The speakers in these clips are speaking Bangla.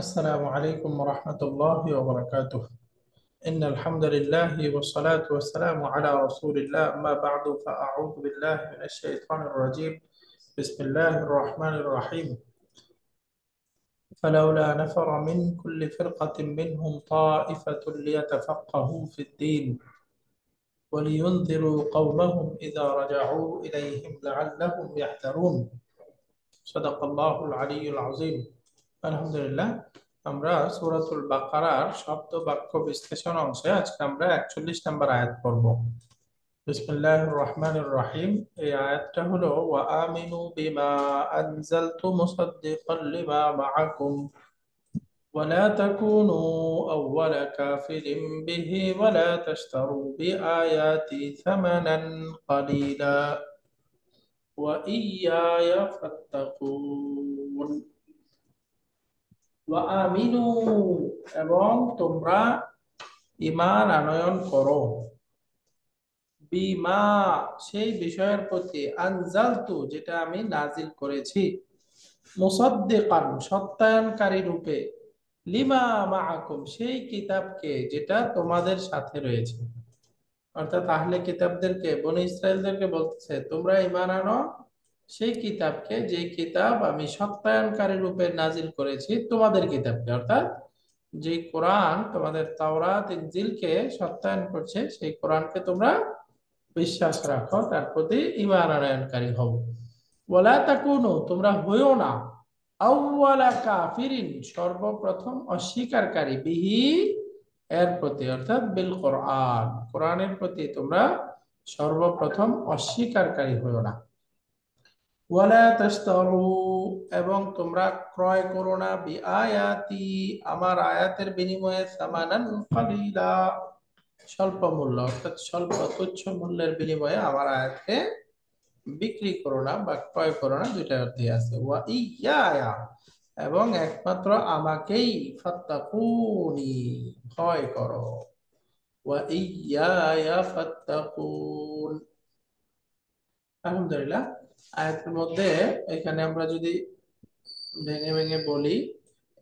السلام عليكم ورحمة الله وبركاته. إن الحمد لله والصلاة والسلام على رسول الله، أما بعد فأعوذ بالله من الشيطان الرجيم. بسم الله الرحمن الرحيم. فلولا نفر من كل فرقة منهم طائفة ليتفقهوا في الدين ولينذروا قومهم إذا رجعوا إليهم لعلهم يحذرون. صدق الله العلي العظيم. আলহামদুলিল্লাহ, আমরা সূরাতুল বাকারার শব্দ বাক্য বিশ্লেষণ অংশে আজকে আমরা 41 নম্বর আয়াত পড়ব। বিসমিল্লাহির রহমানির রহিম। এই আয়াতটা হলো ওয়া আমিনু বিমা আনজালতু মুসাদ্দিকান লিমা মাআকুম ওয়া লা তাকুনু আউওয়ালা কাফিরিন বিহি ওয়া লা তাশতারু বিআয়াতি থামানান কালিলা ওয়া ইয়্যায়া ফাত্তাকুন। ওয়া আমিনু, এবং তোমরা ঈমান আনয়ন করো, বিমা, সেই বিষয়ের প্রতি, আনজালতু, যেটা আমি নাজিল করেছি, মুসাদ্দিকান, সত্যায়নকারী রূপে, লিমা মাআকুম, সেই কিতাবকে যেটা তোমাদের সাথে রয়েছে। অর্থাৎ আহলে কিতাবদেরকে, বনী ইসরায়েলদেরকে বলতেছে তোমরা ঈমান আনো সেই কিতাবকে, যে কিতাব আমি সত্যায়নকারী রূপে নাজিল করেছি তোমাদের কিতাবকে। অর্থাৎ যে কোরআন তোমাদের তাওরাত ইনজিলকে সত্যায়ন করছে, সেই কোরআনকে তোমরা বিশ্বাস রাখো, তার প্রতি ঈমান আনয়নকারী হও। ওয়ালা তাকুনু, তোমরা হইও না, আউওয়ালা কাফিরিন, সর্বপ্রথম অস্বীকারী, বিহি, এর প্রতি, অর্থাৎ বিল কোরআন, কোরআনের প্রতি তোমরা সর্বপ্রথম অস্বীকারী হইও না। ওয়ালা তাশতারু, এবং তোমরা ক্রয় করো না, বিআয়াতি, আমার আয়াতের বিনিময়ে, সামানান কালিলা, স্বল্প মূল্য, অর্থাৎ স্বল্প তুচ্ছ মূল্যের বিনিময়ে আমার আয়াতকে বিক্রি করো না বা ক্রয় করো না, দুইটা অর্থই আছে। ওয়া ইয়্যায়া, এবং একমাত্র আমাকেই, ফাত্তাকুনি, ভয় করো। ওয়া ইয়্যায়া ফাত্তাকুন। আলহামদুলিল্লাহ, আয়াতের মধ্যে এখানে আমরা যদি ভেঙে ভেঙে বলি,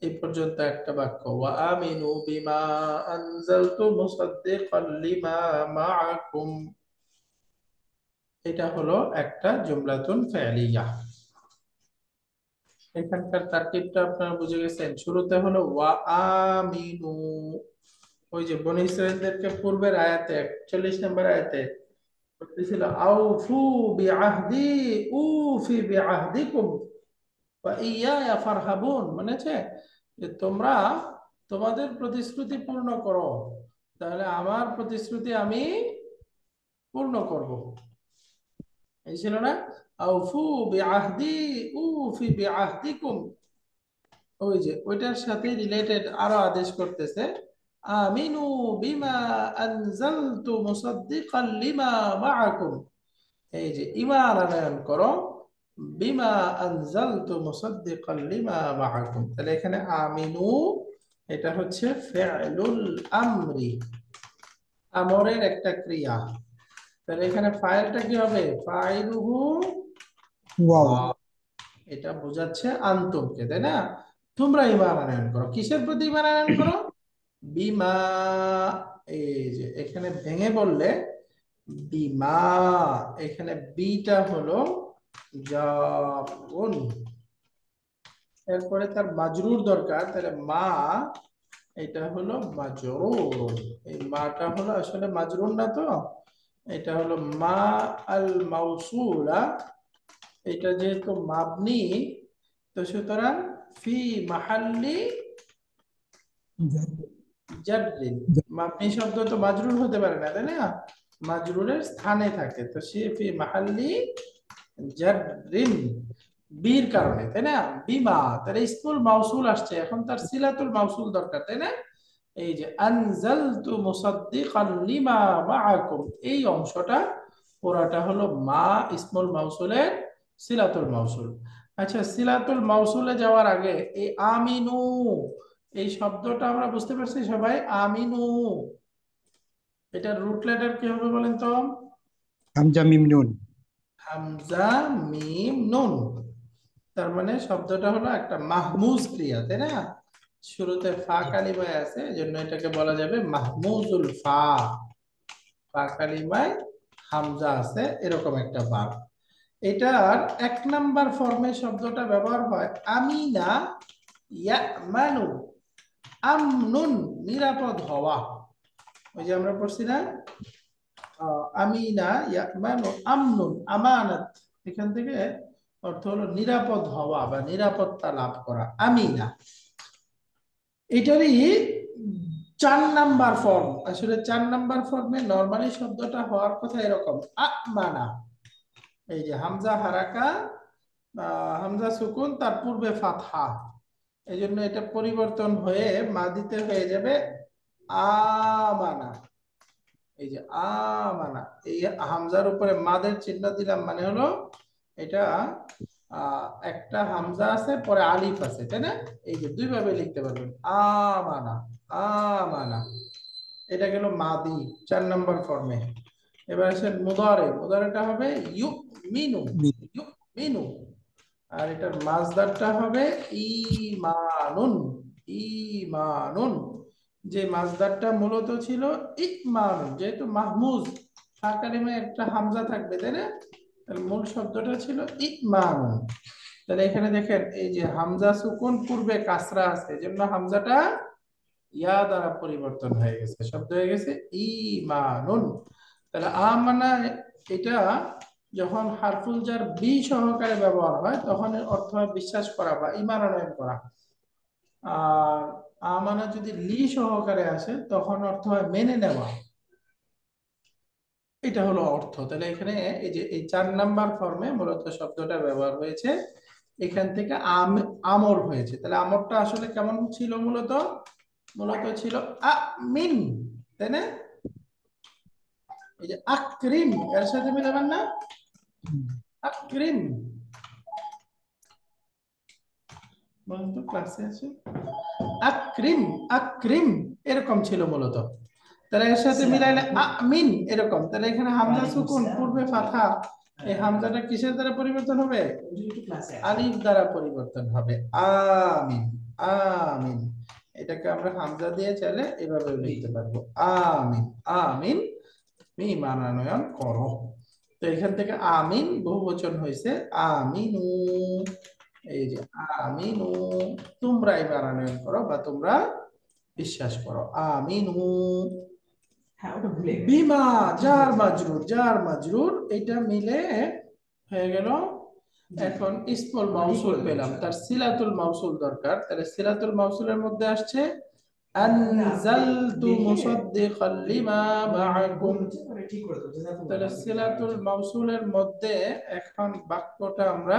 এই পর্যন্ত একটা বাক্য, ওয়া আমিনু বিমা আনজালতু মুসাদ্দিকান লিমা মাআকুম, এটা হলো একটা জুমলাতুন ফি'লিয়া। এখানকার তারকিবটা আপনারা বুঝে গেছেন। শুরুতে হলো ওয়া আমিনু, ওই যে বনী ইসরাইলদেরকে পূর্বের আয়াতে 41 নম্বর আয়াতে বলতেছিল আউফু বিআহদি উফি বিআহদিকুম ওয়া ইয়্যায়া ফারহাবুন, মনে আছে? যে তোমরা তোমাদের প্রতিশ্রুতি পূর্ণ করো, তাহলে আমার প্রতিশ্রুতি আমি পূর্ণ করব। এই ছিল না, আউফু বিআহদি উফি বিআহদিকুম, ওই যে ওইটার সাথে রিলেটেড আরো আদেশ করতেছে, আমিনু বিমা আনজালতু মুসাদ্দিকান লিমা মাআকুম, এই যে ঈমান আনয়ন করো, বিমা আনজালতু মুসাদ্দিকান লিমা মাআকুম। তাহলে এখানে আমিনু, এটা হচ্ছে ফি'লুল আমরি, আমরের একটা ক্রিয়া। তাহলে এখানে ফাইলটা কি হবে? ফাইলুহু ওয়াও। ওয়া, এটা বোঝাচ্ছে আনতুমকে, তাই না? তোমরা ঈমান আনয়ন করো, কিসের প্রতি ঈমান আনয়ন করো? বিমা, এই যে এখানে ভেঙে বললে বিমা, এখানে বিটা হলো জারুন, এরপরে তার মাজরুর দরকার, তাহলে মা, এটা হলো মাজরুর, এই মাটা হলো আসলে মাজরুর না, তো এটা হলো মা আল মাউসুলা, এটা যেহেতু মাবনি, তো সুতরাং ফি মাহাল্লি জাররিন, মাবনি শব্দ তো মাজরুর হতে পারে না, তাই না? মাজরুরের স্থানে থাকে, তো সে ফি মাহাল্লি জাররিন, বীর কারণে, তাই না? বিমা, তার ইসমুল মাউসুল আসছে, এখন তার সিলাতুল মাউসুল দরকার, তাই না? এই যে আনজালতু মুসাদ্দিকান লিমা মাআকুম, এই অংশটা পুরাটা হলো মা ইসমুল মাউসুলের সিলাতুল মাউসুল। আচ্ছা, সিলাতুল মাউসুলে যাওয়ার আগে এই আমিনু, এই শব্দটা আমরা বুঝতে পারছি সবাই, আমিনু, এটার রুট লেটার কি হবে বলেন তো? হামজা মিম নুন। হামজা মিম নুন। তার মানে শব্দটা হলো একটা মাহমুজ ক্রিয়া, তাই না? শুরুতে ফা কালিমায় আছে, এজন্য এটাকে বলা যাবে মাহমুজুল ফা। ফা কালিমায় হামজা আছে, এরকম একটা ভার্ব। এটার এক নাম্বার ফর্মে শব্দটা ব্যবহার হয় আমিনা ইয়ামানু, আমনুন নিরাপদ হওয়া। ওই যে আমরা পড়ছি না, আমিনা ইয়ামানু আমনুন আমানত, এখান থেকে অর্থ হলো নিরাপদ হওয়া বা নিরাপত্তা লাভ করা, আমিনা। এটারই 4 নাম্বার ফর্ম। আসলে 4 নাম্বার ফর্মে নরমালি শব্দটা হওয়ার কথা এরকম আমানা। এই যে হামজা হারাকা, হামজা সুকুন, তার পূর্বে ফাতহা, এই জন্য এটা পরিবর্তন হয়ে মাদিতে হয়ে যাবে আমানা। এই যে আমানা, এই হামজার উপরে মাদের চিহ্ন দিলাম, মানে হলো এটা একটা হামজা আছে, পরে আলিফ আছে, তাই না? এই যে দুই ভাবে লিখতে পারবেন, আমানা আমানা। এটা গেল মাদি 4 নাম্বার ফর্মে। এবার আসেন মুদারে। মুদারেটা হবে ইউমিনু, ইউমিনু। আর এটার মাজদারটা হবে ঈমানুন, ঈমানুন। যে মাজদারটা মূলত ছিল ইমানুন, যেহেতু মাহমুজ ফা কালিমায় একটা হামজা থাকবে, তাই না? তাহলে মূল শব্দটা ছিল ইমানুন। তাহলে এখানে দেখেন, এই যে হামজা সুকুন, পূর্বে কাসরা আছে, এজন্য হামজাটা ইয়া দ্বারা পরিবর্তন হয়ে গেছে, শব্দ হয়ে গেছে ঈমানুন। তাহলে আমানা, এটা যখন হারফুল জার বি সহকারে ব্যবহার হয় তখন এর অর্থ হয় বিশ্বাস করা বা ঈমান আনয়ন করা। আর আমানা যদি লি সহকারে আসে তখন অর্থ হয় মেনে নেওয়া। এটা হলো অর্থ। তাহলে এখানে এই যে এই 4 নাম্বার ফর্মে মূলত শব্দটা ব্যবহার হয়েছে, এখান থেকে আমর হয়েছে। তাহলে আমরটা আসলে কেমন ছিল? মূলত মূলত ছিল আমিন, তাই না? এই যে আকরিম, এর সাথে মিলাবেন না, আকরিম। বলুন তো, ক্লাসে আছে আকরিম, আকরিম, এরকম ছিল মূলত। তাহলে এর সাথে মিলাইলে আমিন এরকম। তাহলে এখানে হামজা সুকুন, পূর্বে ফাথা, এই হামজাটা কিসের দ্বারা পরিবর্তন হবে? আলিফ দ্বারা পরিবর্তন হবে, আমিন, আমিন। এটাকে আমরা হামজা দিয়ে চাইলে এভাবে লিখতে পারবো, আমিন, আমিন তুমি মানানয়ন করো। তো এখান থেকে আমিন বহুবচন হয়েছে আমিনু। এই যে আমিনু, তোমরা মানানয়ন করো বা তোমরা বিশ্বাস করো, আমিনু। বিমা জার মাজরুর, জার মাজরুর, এটা মিলে হয়ে গেল। এখন ইসমুল মাউসুল পেলাম, তার সিলাতুল মাউসুল দরকার। তাহলে সিলাতুল মাউসুলের মধ্যে আসছে আনজালতু মুসাদ্দিকাল লিমা মাআকুম। তাহলে সিলাতুল মাউসুলের মধ্যে এখন বাক্যটা আমরা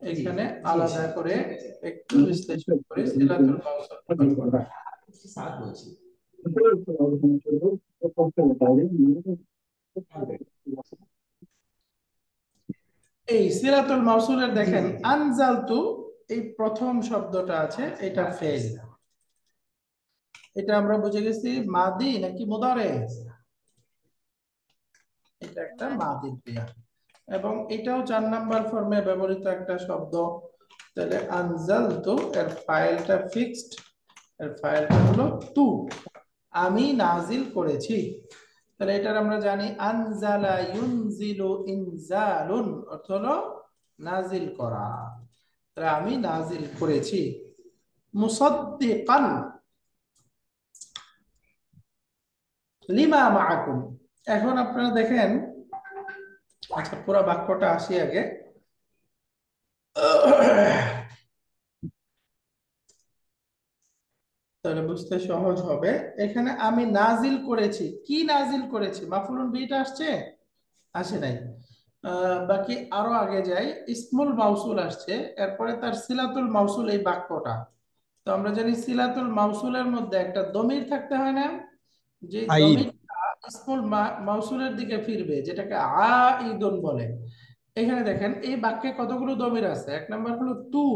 এখানে আলাদা করে একটু বিশ্লেষণ করি। সিলাতুল মাউসুল বাক্যটা, এই সিলাতুল মাউসুলের দেখেন আনজালতু, এই প্রথম শব্দটা আছে, এটা ফেল। এটা আমরা বুঝে গেছি মাদি নাকি মুদারে? এটা একটা মাদির ক্রিয়া, এবং এটাও 4 নাম্বার ফর্মে ব্যবহৃত একটা শব্দ। তাহলে আনজালতু এর ফাইলটা ফিক্সড, এর ফাইলটা হলো তু, আমি নাজিল করেছি। তাহলে এটার আমরা জানি আনজালা ইউনজিলু ইনজালুন, অর্থ হলো নাজিল করা। তাহলে আমি নাজিল করেছি। মুসাদ্দিকান লিমা মাআকুম। এখন আপনারা দেখেন, আচ্ছা পুরো বাক্যটা আসি আগে। তাহলে বুঝতে সহজ হবে। এখানে আমি নাজিল করেছি, কি নাজিল করেছি? মাফউলুন বিটা আসছে? আসে নাই। বাকি আরো আগে যাই, ইসমুল মাউসুল আসছে, এরপরে তার সিলাতুল মাউসুল, এই বাক্যটা। তো আমরা জানি সিলাতুল মাউসুলের মধ্যে একটা দমির থাকতে হয় না, যে আইদ। দমিরটা ইসমুল মাউসুলের দিকে ফিরবে, যেটাকে আইদুন বলে। এখানে দেখেন এই বাক্যে কতগুলো দমির আছে। 1 নাম্বার হলো তু,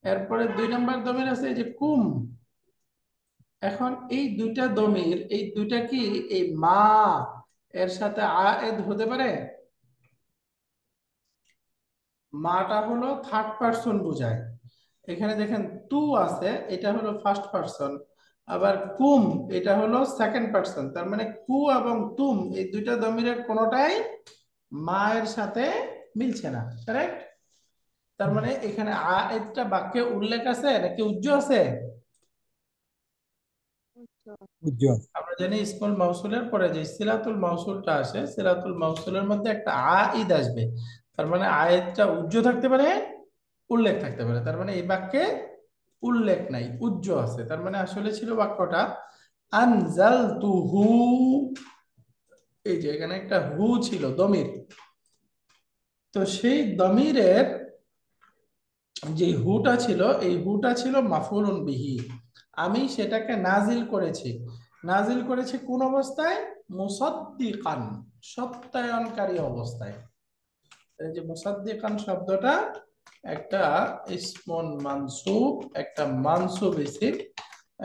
এরপরে 2 নাম্বার দমির আছে এই যে কুম। এখন এই দুইটা দমির, এই দুইটা কি এই মা এর সাথে আয়েদ হতে পারে? মাটা হলো থার্ড পারসন বোঝায়, এখানে দেখেন তু আছে, এটা হলো ফার্স্ট পারসন, আবার কুম এটা হলো সেকেন্ড পারসন। তার মানে কু এবং তুম এই দুইটা দমিরের কোনোটাই মায়ের সাথে মিলছে না, কারেক্ট? তার মানে এখানে একটা বাক্যে উল্লেখ আছে নাকি উজ্জ আছে? উজ্জ্বল। আমরা জানি ইসমুল মাউসুলের পরে যে সিলাতুল মাউসুলটা আসে, সিলাতুল মাউসুলের মধ্যে একটা আইদ আসবে। তার মানে আয়াতটা উজ্জ থাকতে পারে, উল্লেখ থাকতে পারে। তার মানে এই বাক্যে উল্লেখ নাই, উজ্জ আছে। তার মানে আসলে ছিল বাক্যটা আনজালতুহু। এই যে এখানে একটা হু ছিল দমির, তো সেই দমিরের যে হুটা ছিল, এই হুটা ছিল মাফউলুন বিহি। আমি সেটাকে নাজিল করেছি। নাজিল করেছি কোন অবস্থায়? মুসাদ্দিকান, সত্যায়নকারী অবস্থায়। এই যে মুসাদ্দিকান শব্দটা একটা ইসমুন মানসুব, একটা মানসুব ইসিম।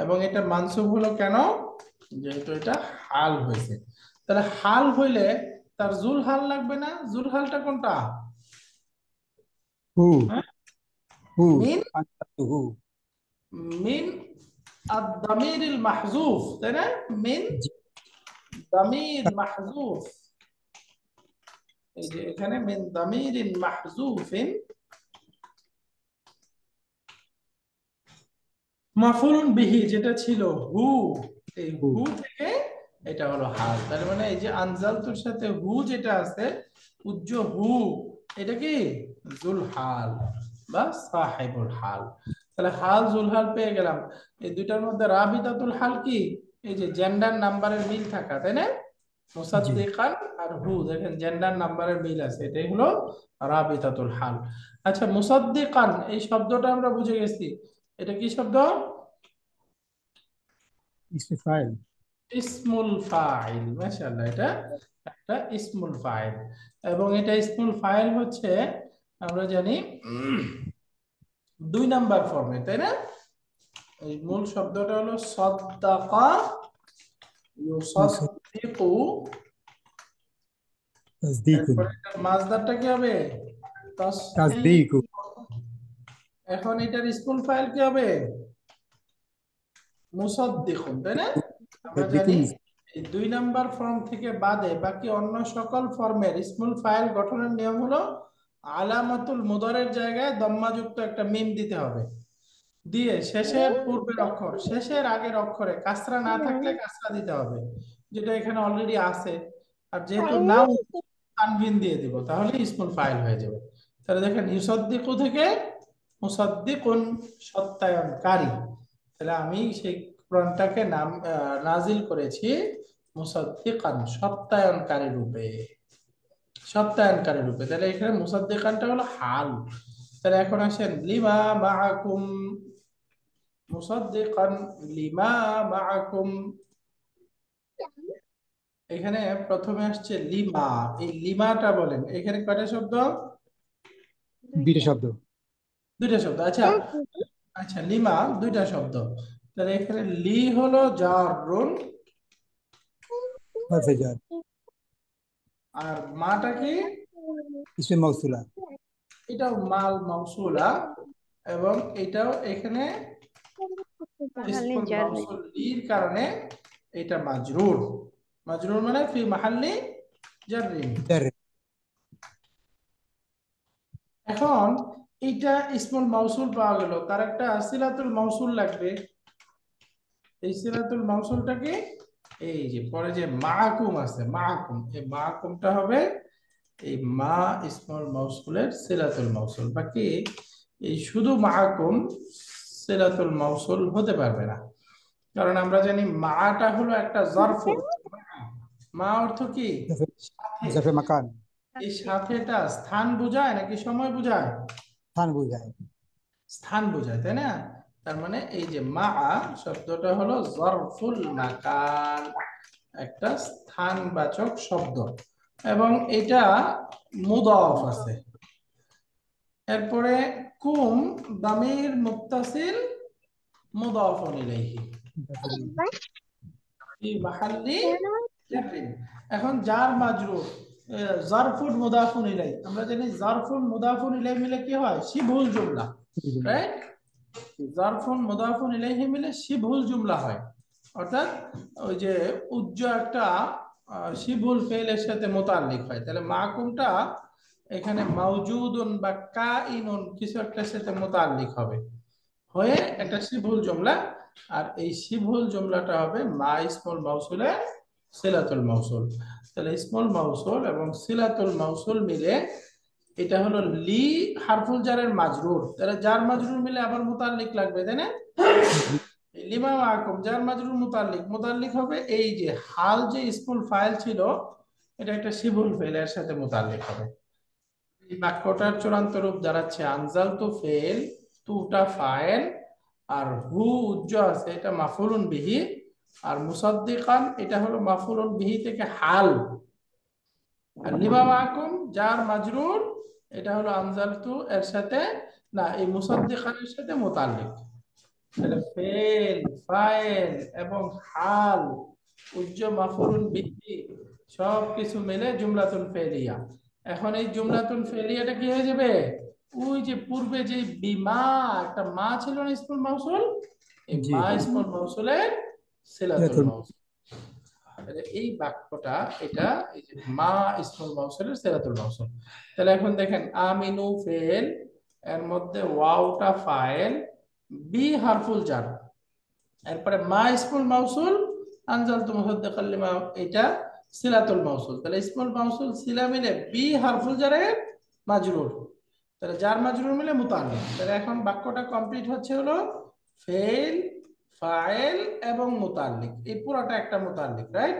এবং এটা মানসুব হলো কেন? যেহেতু এটা হাল হয়েছে। তাহলে হাল হইলে তার জুল হাল লাগবে না? জুল হালটা কোনটা? হু। হ্যাঁ, হু। মিন হু। মিন আদ-দামিরিল মাহযুফ, তাই না? মিন জি। দামির মাহযুফ। এই যে এখানে মিন দামিরিন মাহযুফিন মাফউলুন বিহি যেটা ছিল হু, এই হু। হু থেকে এটা হলো হাল। তার মানে এই যে আনজালতুর সাথে হু যেটা আছে, উজ্জ হু, এটা কি জুল হাল বা সাহেবুল হাল। তাহলে হাল জুল হাল পেয়ে গেলাম। এই দুইটার মধ্যে রাবিতাতুল হাল কি? এই যে জেন্ডার নাম্বারের মিল থাকা, তাই না? জি। মুসাদ্দিকান আর হু, দেখেন জেন্ডার নাম্বারের মিল আছে, এটাই হলো রাবিতাতুল হাল। আচ্ছা, মুসাদ্দিকান এই শব্দটা আমরা বুঝে গেছি, এটা কি শব্দ? ইসমে ফাইল। ইসমুল ফাইল। মাশাআল্লাহ, এটা একটা ইসমুল ফাইল। এবং এটা ইসমুল ফাইল হচ্ছে, আমরা জানি, দুই নাম্বার ফর্মে, তাই না? এই মূল শব্দটা হলো সাদ্দাকা ইউসাদ্দিকু। তাসদিকুন। এরপরে এটার মাজদারটা কি হবে? তাসদীক। তাসদিকু। এখন এটার ইসমুল ফাইল কি হবে? মুসাদ্দিকুন, তাই না? আমরা জানি তাসদিকুন। এই দুই নাম্বার ফর্ম থেকে বাদে বাকি অন্য সকল ফর্মের ইসমুল ফাইল গঠনের নিয়ম হলো আলামাতুল মুদারের জায়গায় দম্মাযুক্ত একটা মিম দিতে হবে, দিয়ে শেষের পূর্বের অক্ষর শেষের আগের অক্ষরে কাসরা না থাকলে কাসরা দিতে হবে, যেটা এখানে অলরেডি আছে। আর যেহেতু নাও, তানভিন দিয়ে দিব, তাহলে ইসমুল ফাইল হয়ে যাবে। তাহলে দেখেন ইউসাদ্দিকু থেকে মুসাদ্দিকুন, সত্যায়নকারী। তাহলে আমি সেই কোরআনটাকে নাজিল করেছি মুসাদ্দিকান, সত্যায়নকারী রূপে। সত্যায়নকারী রূপে, তাহলে এখানে মুসাদ্দিকানটা হলো হাল। তাহলে এখন আসেন লিমা মাআকুম, মুসাদ্দিকান লিমা মাআকুম। এখানে প্রথমে আসছে লিমা। এই লিমাটা বলেন, এখানে কয়টা শব্দ? দুইটা শব্দ। দুইটা শব্দ। আচ্ছা, আচ্ছা লিমা দুইটা শব্দ। তাহলে এখানে লি হলো জারুন, হরফে জার। আর মাটা কি? ইসমে মাউসুলা। এটাও মাল মাউসুলা, এবং এটাও এখানে ইসমুল মাউসুল লির কারণে এটা মাজরুর। মাজরুর মানে ফি মাহাল্লি জাররিন। জার। এখন এইটা ইসমুল মাউসুল পাওয়া গেল, তার একটা সিলাতুল মাউসুল লাগবে। এই সিলাতুল মাউসুলটা কি? এই যে পরে যে মাকুম আছে, মাকুম, এই মাকুমটা হবে এই মা ইসমুল মাউসুলের সিলাতুল মাউসুল। বাকি এই শুধু মাকুম সিলাতুল মাউসুল হতে পারবে না, কারণ আমরা জানি মাটা হলো একটা জরফুল। মা অর্থ কি? জাফে। সাথে। জাফে মাকান। এই সাথেটা স্থান বোঝায় নাকি সময় বোঝায়? স্থান বোঝায়। স্থান বোঝায়, তাই না? তার মানে এই যে মা শব্দটা হলো জরফুল মাকান, একটা স্থানবাচক শব্দ, এবং এটা মুদাফ আছে। এরপরে কুম দামির মুত্তাসিল মুদাফুন ইলাইহি ফি মাহাল্লি জাররিন। এখন জার মাজরুর, জারফুল মুদাফুন ইলাই, আমরা জানি জারফুল মুদাফুন ইলাই মিলে কি হয়? শিবহুল জুমলা, রাইট? জারফুন মুদাফুন ইলাইহি মিলে শিবহুল জুমলা হয়, অর্থাৎ ওই যে একটা শিবহুল ফেলের সাথে মুতাল্লিক হয়। তাহলে মাকুমটা এখানে মাউজুদুন বা কাইনুন কিছু একটার সাথে মুতাল্লিক হবে, হয়ে একটা শিবহুল জুমলা। আর এই শিবহুল জুমলাটা হবে মা ইসমুল মাউসুলের সিলাতুল মাউসুল। তাহলে ইসমুল মাউসুল এবং সিলাতুল মাউসুল মিলে এটা হলো লি হারফুল জারের মাজরুর। তাহলে জার মাজরুর মিলে আবার মুতাল্লিক লাগবে, তাই না? জি লিমা মাকুম জার মাজরুর মুতাল্লিক, মুতাল্লিক হবে এই যে হাল যে ইসমুল ফাইল ছিল, এটা একটা শিবুল ফেলের সাথে মুতাল্লিক হবে। এই বাক্যটার চূড়ান্ত রূপ দাঁড়াচ্ছে আনজাল তু ফেল, তুটা ফাইল, আর হু উজ্জ আছে এটা মাফুলুন বিহি, আর মুসাদ্দিকান এটা হলো মাফুলুন বিহি থেকে হাল, আর লিমা মাকুম জার মাজরুর এটা হলো আনজালতু এর সাথে, না এই মুসাদ্দিকানের সাথে মুতাল্লিক। তাহলে ফেল, ফাইল এবং হাল, উজ্জ মাফুলুন বিহি সব কিছু মিলে জুমলাতুল ফেলিয়া। এখন এই জুমলাতুল ফেলিয়াটা কি হয়ে যাবে? ওই যে পূর্বে যে বিমা একটা মা ছিল না ইসমুল মাউসুল, এই জি মা ইসমুল মাউসুলের সিলাতুল মাউসুল। তাহলে এই বাক্যটা এটা এই যে মা ইসমুল মাউসুলের সিলাতুল মাউসুল। তাহলে এখন দেখেন আমিনু ফেল, এর মধ্যে ওয়াওটা ফাইল, বি হারফুল জার, এরপরে মা ইসমুল মাউসুল, আনজালতু মুসাদ্দিকাল লিমা এটা সিলাতুল মাউসুল। তাহলে ইসমুল মাউসুল সিলা মিলে বি হারফুল জারের মাজরুর, তাহলে জার মাজরুর মিলে মুতাল্লিক। তাহলে এখন বাক্যটা কমপ্লিট হচ্ছে হলো ফেল, ফাইল এবং মুতাল্লিক, এই পুরোটা একটা মুতাল্লিক, রাইট?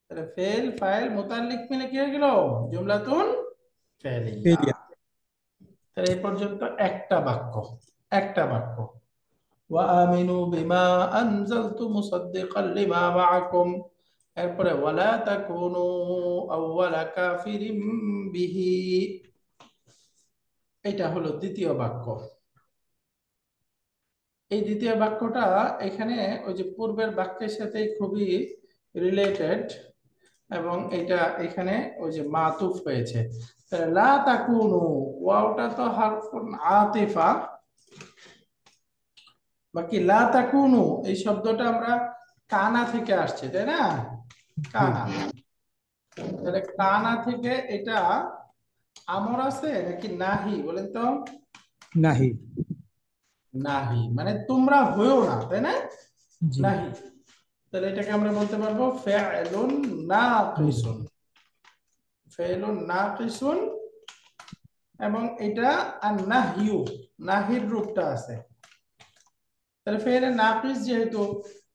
তাহলে ফেল ফাইল মুতাল্লিক মিলে কি হয়ে গেল? জুমলাতুন ফেলিয়া। ফেলিয়া। তাহলে এই পর্যন্ত একটা বাক্য, একটা বাক্য। وآمنوا بما أنزلت مصدقا لما معكم, এরপরে ওয়ালা তাকুনু আউওয়ালা কাফিরিম বিহি, এটা হলো দ্বিতীয় বাক্য। এই দ্বিতীয় বাক্যটা এখানে ওই যে পূর্বের বাক্যের সাথে খুবই রিলেটেড, এবং এটা এখানে ওই যে মাতুফ হয়েছে। তাহলে লা তাকুনু, ওয়াওটা তো হারফুন আতিফা, বাকি লা তাকুনু এই শব্দটা আমরা কানা থেকে আসছে, তাই না? জি কানা, তাহলে কানা থেকে এটা আমর আছে নাকি নাহি বলেন তো? নাহি। নাহি মানে তোমরা হয়েও না, তাই না? জি নাহি, তাহলে এটাকে আমরা বলতে পারবো ফি'লুন নাকিসুন, ফি'লুন নাকিসুন, এবং এটা আর নাহিউ, নাহির রূপটা আছে। তাহলে ফেলে নাকিস যেহেতু,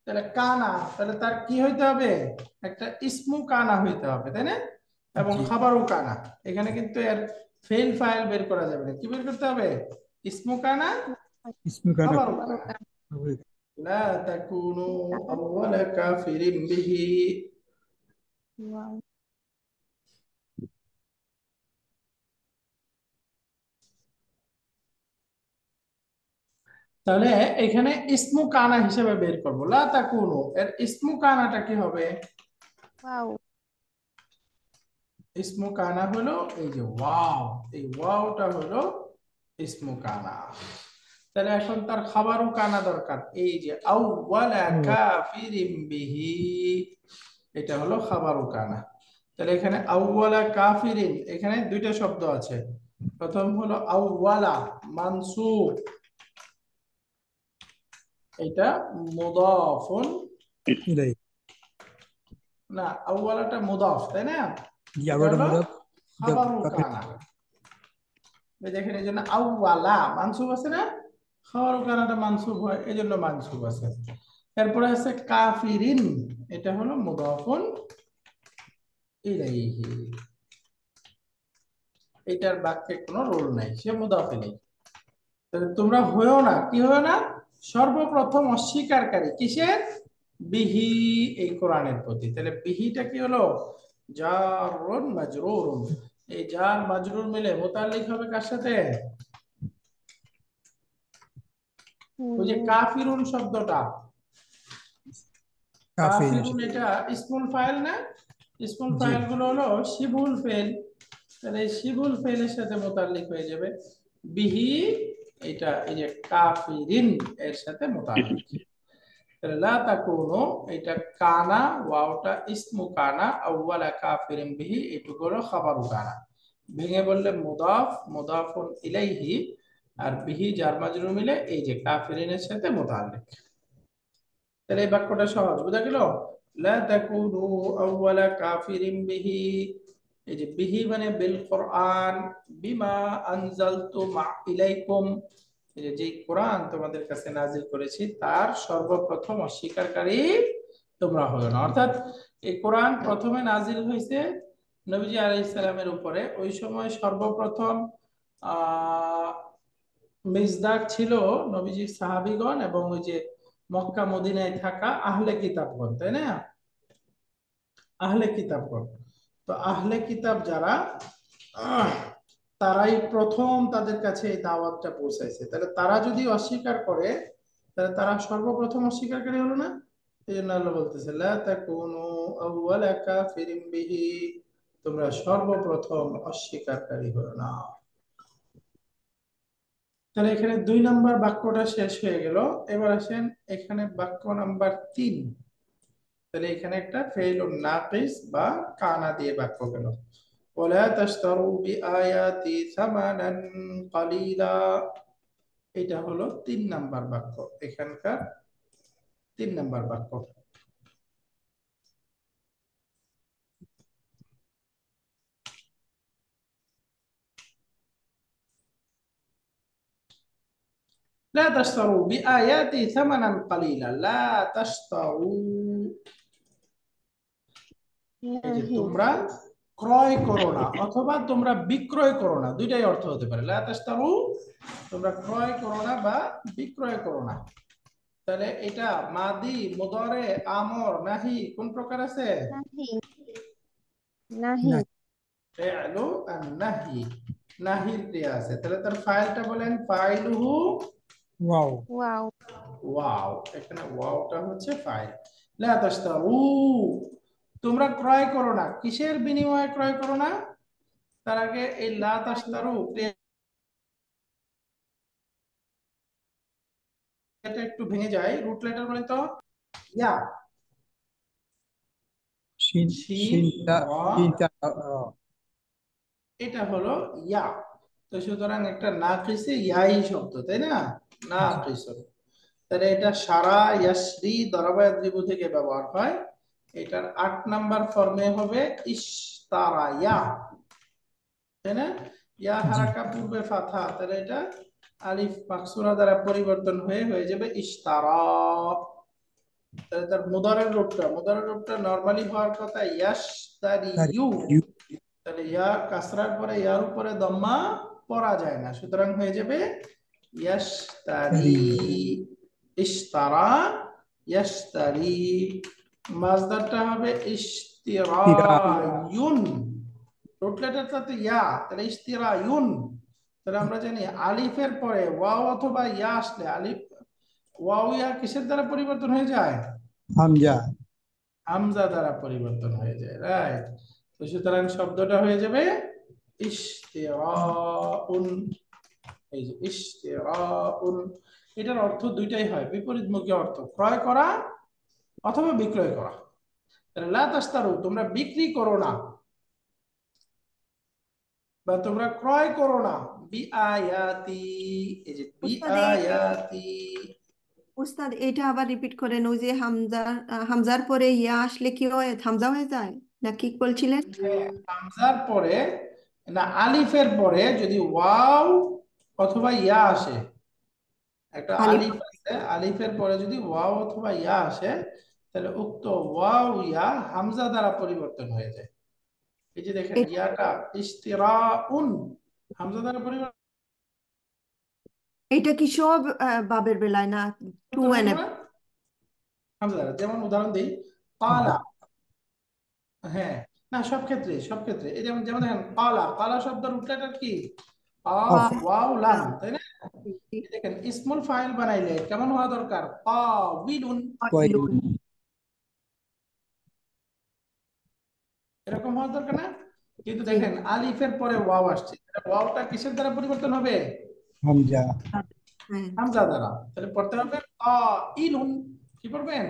তাহলে কানা, তাহলে তার কি হইতে হবে? একটা ইসমু কানা হইতে হবে, তাই না? এবং জি খাবারও কানা। এখানে কিন্তু এর ফেল ফাইল বের করা যাবে না, কি বের করতে হবে? ইসমু কানা, ইসমে কানা। খাবারও কানা। লা তাকুনু আউওয়ালা কাফিরিন বিহি। তাহলে এখানে ইসমু কানা হিসেবে বের করবো লা তাকুনু, এর ইসমু কানাটা কি হবে? ইসমু কানা হলো এই যে ওয়াও, এই ওয়াওটা হলো ইসমু কানা। তাহলে এখন তার খাবারও কানা দরকার, এই যে আউওয়ালা কাফিরিম বিহি, এটা হলো খাবারও কানা। তাহলে এখানে আউওয়ালা কাফিরিন, এখানে দুইটা শব্দ আছে। প্রথম হলো আউওয়ালা মানসুব, এটা মুদাফুন, ইলাই। না আউওয়ালাটা মুদাফ, তাই না? জি এটা আবার হলো মুরাদ। খাবারু কানা। এই দেখেন এই জন্য আউওয়ালা মানসুব আছে না, খাবারু কানাটা মানসুব হয়, এই জন্য মানসুব আছে। এরপরে আছে কাফিরিন, এটা হলো মুদাফুন ইলাইহি, এটার বাক্যে কোনো রোল নাই, সে মুদাফ ইলাইহি। তাহলে তোমরা হয়েও না, কি হয়েও না? সর্বপ্রথম অস্বীকারী কিসের? বিহি, এই কোরআনের প্রতি। তাহলে বিহিটা কি হলো? জারুন মাজরুরুন, এই জার মাজরুর মিলে মুতাল্লিক হবে কার সাথে? ওই যে কাফিরুন শব্দটা, কাফির। কাফিরুন এটা ইসমুল ফাইল না? ইসমুল জি ফাইল গুলো হলো শিবুল ফেল, তাহলে এই শিবুল ফেলের সাথে মুতাল্লিক হয়ে যাবে বিহি, এটা এই যে কাফিরিন এর সাথে মুতাআল্লিক। তাহলে লা তাকুনু এটা কানা, ওয়াওটা ইসমু কানা, আউয়ালা কাফিরিন বিহি এটুকু হলো খাবারু কানা। ভেঙে বললে মুদাফ, মুদাফুন ইলাইহি, আর বিহি জার মাজরুর মিলে এই যে কাফিরিনের সাথে মুতাআল্লিক। তাহলে এই বাক্যটা সহজ, বুঝা গেল? লা তাকুনু আউয়ালা কাফিরিন বিহি, এই যে বিহি মানে বিল কোরআন, বিমা আনজালতু মা ইলাইকুম, এই যে যেই কোরআন তোমাদের কাছে নাজিল করেছি তার সর্বপ্রথম অস্বীকারী তোমরা হলো না। অর্থাৎ এই কোরআন প্রথমে নাজিল হয়েছে নবীজি আলাইহিস সালামের উপরে। ওই সময় সর্বপ্রথম আহ মিজদাক ছিল নবীজির সাহাবীগণ এবং ওই যে মক্কা মদিনায় থাকা আহলে কিতাবগণ, তাই না? আহলে কিতাবগণ, তো আহলে কিতাব যারা, আহ, তারাই প্রথম তাদের কাছে এই দাওয়াতটা পৌঁছাইছে। তাহলে তারা যদি অস্বীকার করে, তাহলে তারা সর্বপ্রথম অস্বীকারী হলো না? এই জন্য আল্লাহ বলতেছে লা তাকুনু আউয়ালা কাফিরিন বিহি, তোমরা সর্বপ্রথম অস্বীকারী হলো না। তাহলে এখানে 2 নম্বর বাক্যটা শেষ হয়ে গেল। এবার আসেন এখানে বাক্য নাম্বার 3। তাহলে এখানে একটা ফেইলুন নাকিস বা কানা দিয়ে বাক্য গেল। ওয়ালা তাশতারু বিআয়াতি সামানান কালিলা, এটা হলো 3 নম্বর বাক্য, এখানকার 3 নম্বর বাক্য। লা তাশতারু বিআয়াতি সামানান কালিলা, লা তাশতারু, এই যে নাহি। তোমরা ক্রয় করো না অথবা তোমরা বিক্রয় করো না, দুইটাই অর্থ হতে পারে। লা তাশতারু, তোমরা ক্রয় করো না বা বিক্রয় করো না। তাহলে এটা মাদি, মুদারে, আমর, নাহি কোন প্রকার আছে? নাহি। নাহি। না ফি'লু আন-নাহি, নাহির ক্রিয়া আছে। তাহলে তার ফাইলটা বলেন, ফাইলুহু ওয়াও ওয়াও। ওয়াও, এখানে ওয়াওটা হচ্ছে ফাইল। লা তাশতারু, তোমরা ক্রয় করো না, কিসের বিনিময়ে ক্রয় করো না? তার আগে এই লা তাশতারু ক্রিয়াটা একটু ভেঙে যায়, রুট লেটার বলে তো ইয়া, শিন শিন শিনটা র, শিনটা এটা হলো ইয়া। তো সুতরাং একটা নাকিসে ইয়াই শব্দ, তাই না? জি নাকিস, তাহলে এটা সারা ইয়াসরি দরাবা ইয়াদরিবু থেকে ব্যবহার হয়। এটার 8 নম্বর ফর্মে হবে ইশতারা ইয়া, তাই না? ইয়া জি হারাকা পূর্বে ফাথা, তাহলে এটা আলিফ মাকসুরা দ্বারা পরিবর্তন হয়ে হয়ে যাবে ইশতারা। তাহলে তার মুদারের রূপটা নরমালি হওয়ার কথা তার ইয়াশতারিয়ু, তাহলে ইয়া কাসরার পরে ইয়ার উপরে দম্মা পড়া যায় না, সুতরাং হয়ে যাবে ইয়াশতারি, তারি ইশতারা, ইয়াশতারি। মাসদারটা হবে তিরা ইশতিরায়ুন, রুট লেটারটা তো ইয়া, তাহলে ইশতিরায়ুন। তাহলে আমরা জানি আলিফের পরে ওয়াও অথবা ইয়া আসলে আলিফ ওয়াও ইয়া কিসের দ্বারা পরিবর্তন হয়ে যায়? হামজা হামজা দ্বারা পরিবর্তন হয়ে যায়, রাইট? তো সুতরাং শব্দটা হয়ে যাবে ইশতিরাউন, এই যে ইশতিরাউন। এটার অর্থ দুইটাই হয়, বিপরীতমুখী অর্থ, ক্রয় করা অথবা বিক্রয় করা। তাহলে লা তাশতারু, তোমরা বিক্রি করো না বা তোমরা ক্রয় করো না, বিআয়াতি, এই যে উস্তাদ বিআয়াতি, উস্তাদ এটা আবার রিপিট করেন, ওই যে হামজার পরে ইয়া আসলে কি হয়, হামজা হয়ে যায় না কি বলছিলেন? হামজার পরে না আলিফের পরে যদি ওয়াও অথবা ইয়া আসে, একটা আলিফ। আলিফ আছে, আলিফের পরে যদি ওয়াও অথবা ইয়া আসে, তাহলে উক্ত ওয়াও ইয়া হামজা দ্বারা পরিবর্তন হয়ে যায়। এই যে দেখেন এটা ইয়াটা ইশতিরাউন, হামজা দ্বারা পরিবর্তন এটা কি সব বাবের বেলায় না টু হয়ে এন যাবে হামজা দ্বারা। যেমন উদাহরণ দিই, কালা, হ্যাঁ, না সব ক্ষেত্রে এই যেমন যেমন দেখেন কালা, কালা শব্দের রুট লেটার কি? কাফ কফ ওয়াও লাম, তাই না? এই দেখেন ইসমুল ফাইল বানাইলে কেমন হওয়া দরকার? কাবিলুন, কয়লুন এরকম হওয়া দরকার না? কিন্তু দেখেন আলিফের পরে ওয়াও আসছে, ওয়াওটা কিসের দ্বারা পরিবর্তন হবে? হামজা হ্যাঁ হামজা দ্বারা। তাহলে পড়তে হবে কাইলুন। কি পড়বেন?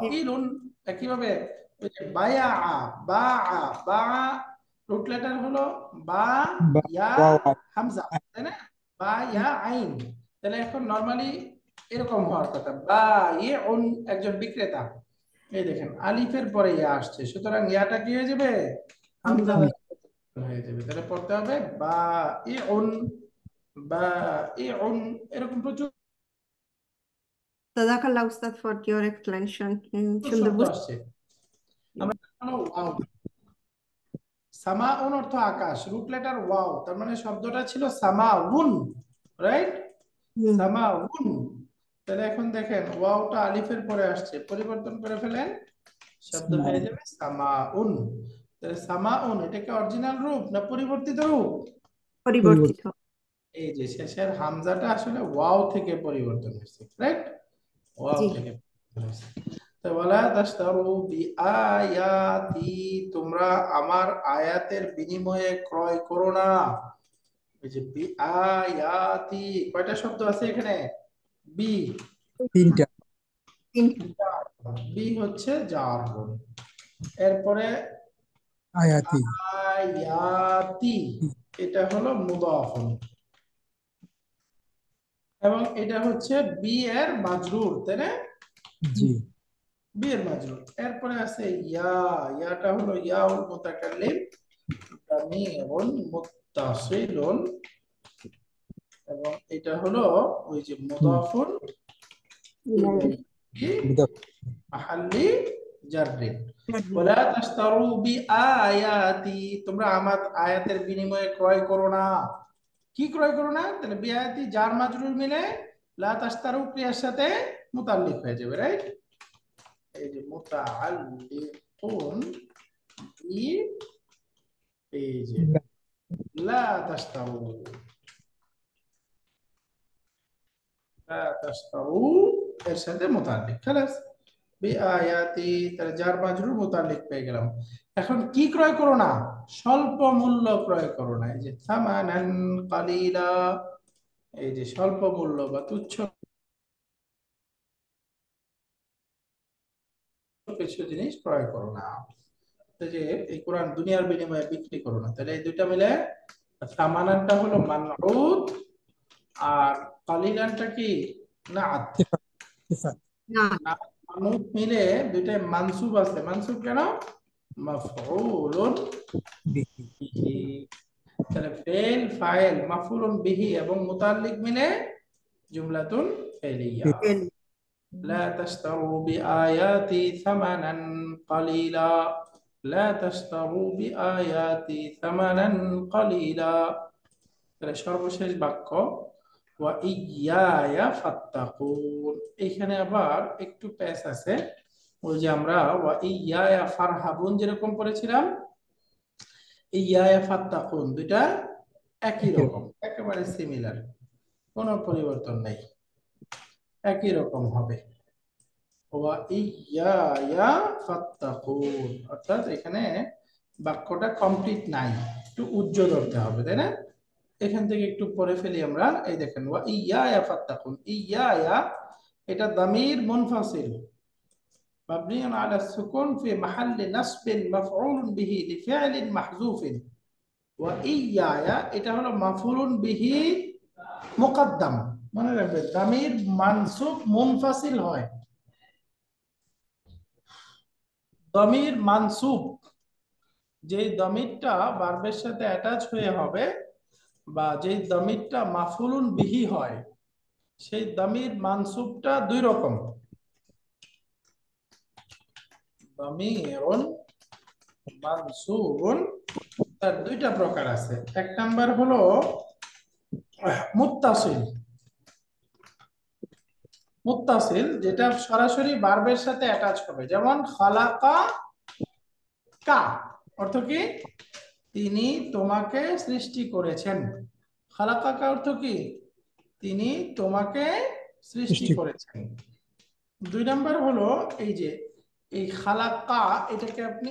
কাইলুন। কিভাবে? ওই যে বায়া, বা, বা, রুট লেটার হলো বা, বা ইয়া, ওয়াও হামজা, তাই না? বা ইয়া আইন। তাহলে এখন নরমালি এরকম হওয়ার কথা, বা ইয়ে উন, একজন বিক্রেতা। এই দেখেন আলিফের পরে ইয়া আসছে, সুতরাং ইয়াটা কি হয়ে যাবে? হামজা হামজা। হামজা। হয়ে যাবে। তাহলে পড়তে হবে বা ইউন, বা ইউন, এরকম প্রচুর জাযাকাল্লাহ উস্তাদ ফর ইওর এক্সপ্লেনেশন। সুন্দর শব্দ বুঝতে। আসছে। আমরা এখনো ওয়াও, সামাউন অর্থ আকাশ, রুট লেটার ওয়াও, তার মানে শব্দটা ছিল সামাউন, রাইট? হুম। সামাউন। তাহলে এখন দেখেন ওয়াওটা আলিফের পরে আসছে, পরিবর্তন করে ফেলেন, শব্দ হয়ে যাবে সামাউন। তাহলে সামাউন এটা কি অরিজিনাল রূপ না পরিবর্তিত রূপ? পরিবর্তিত। এই যে শেষের হামজাটা আসলে ওয়াও থেকে পরিবর্তন হয়েছে, রাইট? ওয়াও জি। থেকে পরিবর্তন হয়েছে। তো ওয়ালা তাশতারু বিআয়াতি, তোমরা আমার আয়াতের বিনিময়ে ক্রয় করো না। এই যে বিআয়াতি, কয়টা শব্দ আছে এখানে? বি, তিনটা। তিনটা। বি হচ্ছে জার। এরপরে আয়াতি। আয়াতি, এটা হলো মুদাফুন, এবং এটা হচ্ছে বি এর মাজরুর, তাই না? জি। বি এর মাজরুর। এরপরে আছে ইয়া, ইয়াটা হলো ইয়াউল মুতাকাল্লিম দামিরুন মুত্তাসিলুন, এবং এটা হলো ওই যে হুম। মুদাফুন ইলাইহি। ইলাইহি মুদাফ। মাহাল্লি জাররিন। ওয়ালা তাশতারু বিআয়াতি, তোমরা আমার আয়াতের বিনিময়ে ক্রয় করো না। কি ক্রয় করো না? তাহলে বিআয়াতি জার মাজরুর মিলে লা তাশতারু ক্রিয়ার সাথে মুতাল্লিক হয়ে যাবে, রাইট? এই যে মুতাআল্লিকুন বি, এই যে লা তাশতারু, লা তাশতারু এর সাথে মুতাল্লিক, খালাস। বিআয়াতি, তাহলে জার মাজরুর মুতাল্লিক পেয়ে গেলাম। এখন কি ক্রয় করো না? স্বল্প মূল্য ক্রয় করো না। এই যে সামানান কালিলা, এই যে স্বল্প মূল্য বা তুচ্ছ কিছু জিনিস ক্রয় করো না। এই যে এই কোরআন দুনিয়ার বিনিময়ে বিক্রি করো না। তাহলে এই দুইটা মিলে সামানানটা হলো মানউত, আর কালিলানটা কি? নাআত। সিফাত। সিফাত। না। নাআত মানউত মিলে দুইটাই মানসুব আছে। মানসুব কেন? মাফউলুন বিহি। বিহি। তাহলে ফেল, ফাইল, মাফউলুন বিহি এবং মুতাল্লিক মিলে জুমলাতুন ফেলিয়া। তেল। لا تشتروا بآياتي ثمنا قليلا، لا تشتروا بآياتي ثمنا قليلا। তাহলে সর্বশেষ বাক্য ওয়া ইয়ায়া ফাত্তাকুন, এখানে আবার একটু প্যাচ আছে। ওই যে আমরা ওয়া ইয়ায়া ফারহাবুন যেরকম পড়েছিলাম, ইয়ায়া ফাত্তাকুন দুইটা একই একই রকম, একেবারে সিমিলার, কোনো পরিবর্তন নেই, একই রকম হবে। ওয়া ইয়ায়া ফাত্তাকুন, অর্থাৎ এখানে বাক্যটা কমপ্লিট নাই, একটু উজ্জ্বল ধরতে হবে, তাই না? এখান থেকে একটু পড়ে ফেলি আমরা। এই দেখেন ওয়া ইয়ায়া ফাত্তাকুন, ইয়ায়া এটা দামির মুনফাসিল মাবনিউন আলা সুকুন ফি মাহাল্লি নাসবিন মাফউলুন বিহি লিফি'লিন মাহযুফিন। ওয়া ইয়ায়া এটা হলো মাফউলুন বিহি মুকদ্দাম। মনে রাখবেন দামির মানসুব মুনফাসিল হয়, দমির মানসুব যে দমিরটা ভার্বের সাথে অ্যাটাচ হয়ে হবে, বা যে দমিরটা মাফুলুন বিহি হয়, সেই দমির মানসুবটা দুই রকম। দমিরুন মানসুবুন, তার দুইটা প্রকার আছে। এক নাম্বার হলো মুত্তাসিল। মুত্তাসিল যেটা সরাসরি ভার্বের সাথে অ্যাটাচ হবে, যেমন খালাকা কা, অর্থ কি? তিনি তোমাকে সৃষ্টি করেছেন। খালাকা কা অর্থ কি? তিনি তোমাকে সৃষ্টি সৃষ্টি। করেছেন। দুই নাম্বার হলো এই যে এই খালাকা, এটাকে আপনি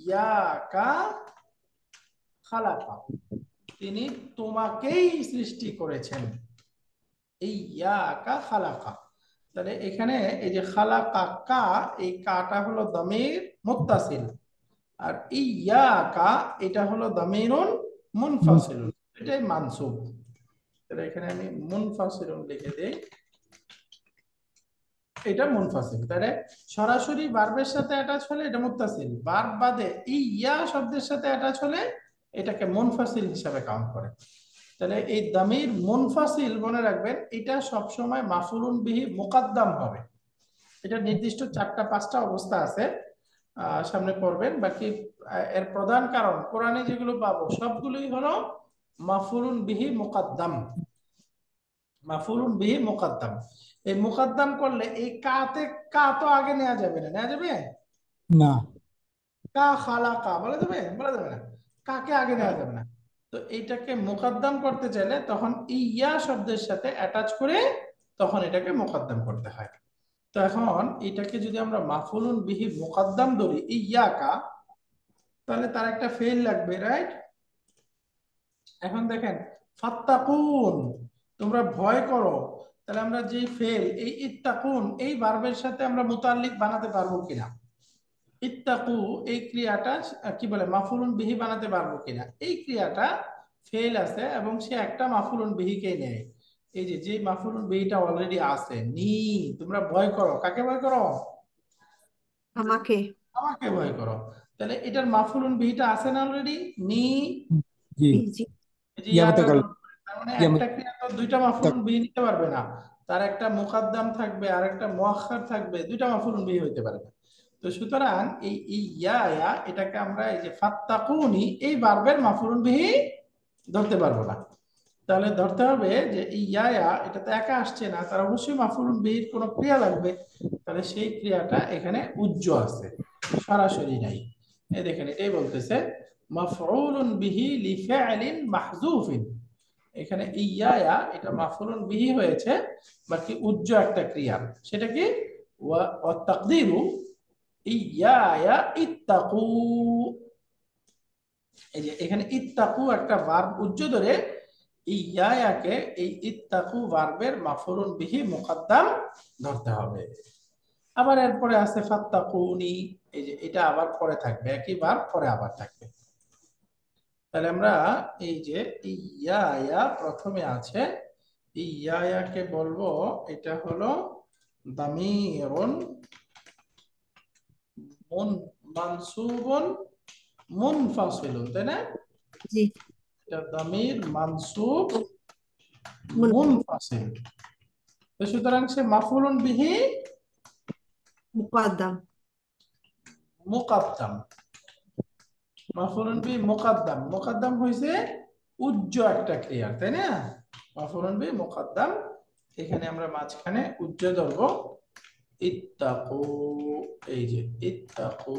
ইয়াকা খালাকা, তিনি তোমাকেই সৃষ্টি করেছেন। ইয়াকা খালাকা। তাহলে এখানে এই যে খালাকা কা, এই কাটা হলো দামির মুত্তাসিল, আর ইয়াকা এটা হলো দামিরুন মুনফাসিলুন, এটাই মানসুব। তাহলে এখানে আমি মুনফাসিলুন লিখে দেই, এটা মুনফাসিল। তাহলে সরাসরি ভার্বের সাথে অ্যাটাচ হলে এটা মুত্তাসিল, ভার্ব বাদে ইয়া শব্দের সাথে অ্যাটাচ হলে এটাকে মুনফাসিল হিসাবে কাউন্ট করে। তাহলে এই দামির মুনফাসিল মনে রাখবেন, এটা সবসময় মাফুলুন বিহি মুকাদ্দাম হবে। এটা নির্দিষ্ট 4টা-5টা অবস্থা আছে, সামনে পড়বেন। বাকি এর প্রধান কারণ কোরআনে যেগুলো পাবো সবগুলোই হলো মাফুলুন বিহি মুকাদ্দাম। মাফুলুন বিহি মুকাদ্দাম, এই মুকাদ্দাম করলে এই কাতে, কা তো আগে নেওয়া যাবে না, নেওয়া যাবে না। কা খালাকা বলা যাবে, বলা যাবে না, কাকে আগে নেওয়া যাবে না। তো এইটাকে মুকাদ্দাম করতে চাইলে তখন ইয়া শব্দের সাথে অ্যাটাচ করে তখন এটাকে মুকাদ্দাম করতে হয়। তো এখন এটাকে যদি আমরা মাফুলুন বিহি মুকাদ্দাম ধরি ইয়াকা, তাহলে তার একটা ফেল লাগবে, রাইট? এখন দেখেন ফাত্তাকুন, তোমরা ভয় করো, তাহলে আমরা যে ফেল এই ইত্তাকুন এই ভার্বের সাথে আমরা মুতাল্লিক বানাতে পারবো কিনা, ইত্তাকু এই ক্রিয়াটা কি বলে মাফুলুন বিহি বানাতে পারবো কিনা, এই ক্রিয়াটা ফেল আছে এবং সে একটা মাফুলুন বিহিকে নেয়। এই যে মাফুলুন বিহিটা অলরেডি আছে, নি, তোমরা ভয় করো, কাকে ভয় করো? আমাকে। আমাকে ভয় করো। তাহলে এটার মাফুলুন বিহিটা আছে না অলরেডি, নি। জি। জি। এই যে ইয়া ইয়াটা মুতাকাল তার মানে ইয়া একটা ক্রিয়া তো দুইটা মাফুলুন বিহি নিতে পারবে না, তার একটা মুকাদ্দাম থাকবে আর একটা মুআখখার থাকবে, দুইটা মাফুলুন বিহি হইতে পারে না। তো সুতরাং এই ইয়া এটাকে আমরা এই যে ফাত্তাকুনি এই ভার্বের মাফুলুন বিহি ধরতে পারবো না। তাহলে ধরতে হবে যে ইয়া এটা তো একা আসছে না, তার অবশ্যই মাফুলুন বিহির কোনো ক্রিয়া লাগবে। তাহলে সেই ক্রিয়াটা এখানে উজ্জ আছে, সরাসরি নাই। এই দেখেন এটাই বলতেছে মাফউলুন বিহি লিফি'লিন মাহযুফিন, এখানে ইয়া এটা মাফউলুন বিহি হয়েছে, বাকি উজ্জ একটা ক্রিয়া, সেটা কি ওয়া তাকদিরু ইয়া ইত্তাকু। এই যে এখানে ইত্তাকু একটা ভার্ব উজ্জ ধরে ইয়াকে এই ইত্তাকু ভার্বের মাফউলুন বিহি মুকাদ্দাম ধরতে হবে। আবার এরপরে আছে ফাত্তাকুনি, এই যে এটা আবার পরে থাকবে, একই ভার্ব পরে আবার থাকবে। তাহলে আমরা এই যে ইয়া প্রথমে আছে, ইয়াকে বলবো এটা হলো দামিরুন মানসুবুন মুনফাসিলুন, তাই না? জি। এটা দামির মানসুব মুন- মুনফাসিল। তো সুতরাং সে মাফউলুন বিহি মুকাদ্দাম। মুকাদ্দাম, মাফউলুন বিহি মুকাদ্দাম, মুকাদ্দাম হইছে উজ্জ একটা ক্রিয়া, তাই না? মাফউলুন বিহি মুকাদ্দাম, এখানে আমরা মাঝখানে উজ্জ ধরবো ইত্তাকু। এই যে ইত্তাকু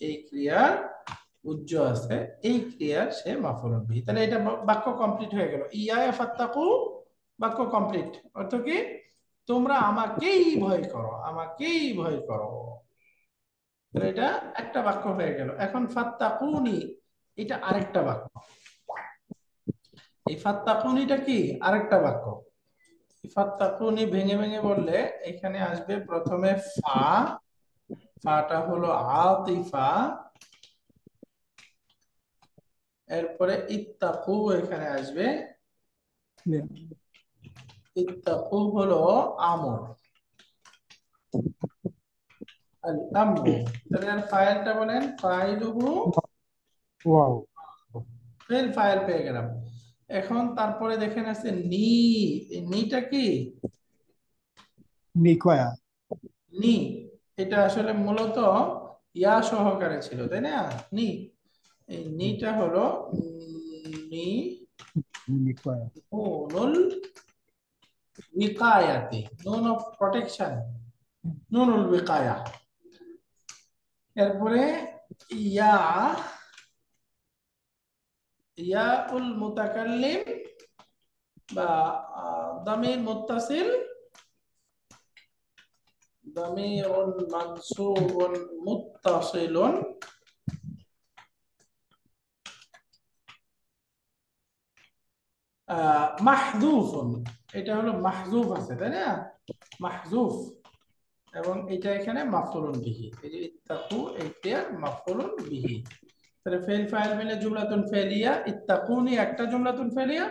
এই ক্রিয়ার উজ্জ আছে, এই ক্রিয়ার সে মাফউলুন বিহি। তাহলে এটা বাক্য কমপ্লিট হয়ে গেল, ইয়া ফাত্তাকু বাক্য কমপ্লিট। অর্থ কি? তোমরা আমাকেই ভয় করো, আমাকেই ভয় করো। তাহলে এটা একটা বাক্য হয়ে গেল। এখন ফাত্তাকুনি এটা আরেকটা বাক্য, এই ফাত্তাকুনিটা কি আরেকটা বাক্য। ফাত্তাকুনি ভেঙে ভেঙে বললে এখানে আসবে প্রথমে ফা, ফাটা হলো আতিফা, এরপরে ইত্তাকু এখানে আসবে, ইত্তাকু হলো আমর, আল আমরু। তাহলে আর ফাইলটা বলেন, ফাইলুহু ওয়াও। ফেল, ফাইল পেয়ে গেলাম। এখন তারপরে দেখেন আছে নি, এই নিটা কি নিকয়া নি, এটা আসলে মূলত ইয়া সহকারে ছিল, তাই না? নি, এই নিটা হলো নি নিকয়া নুনুল উইকায়াতি, নুন অফ প্রোটেকশন, নুনুল উইকায়া। এরপরে ইয়া ইয়াউল মুতাকাল্লিম বা দামির মুত্তাসিল, দামিরুন মানসুবুন মুত্তাসিলুন মাহযুফুন, এটা হলো মাহজুফ আছে, তাই না? মাহজুফ। এবং এটা এখানে মাফউলুন বিহি, এই যে ইত্তাকু এইটা মাফউলুন বিহি। তাহলে ফেল ফাইল মিলে জুমলাতুন ফেলিয়া, ইত্তাকুনি একটা জুমলাতুন ফেলিয়া,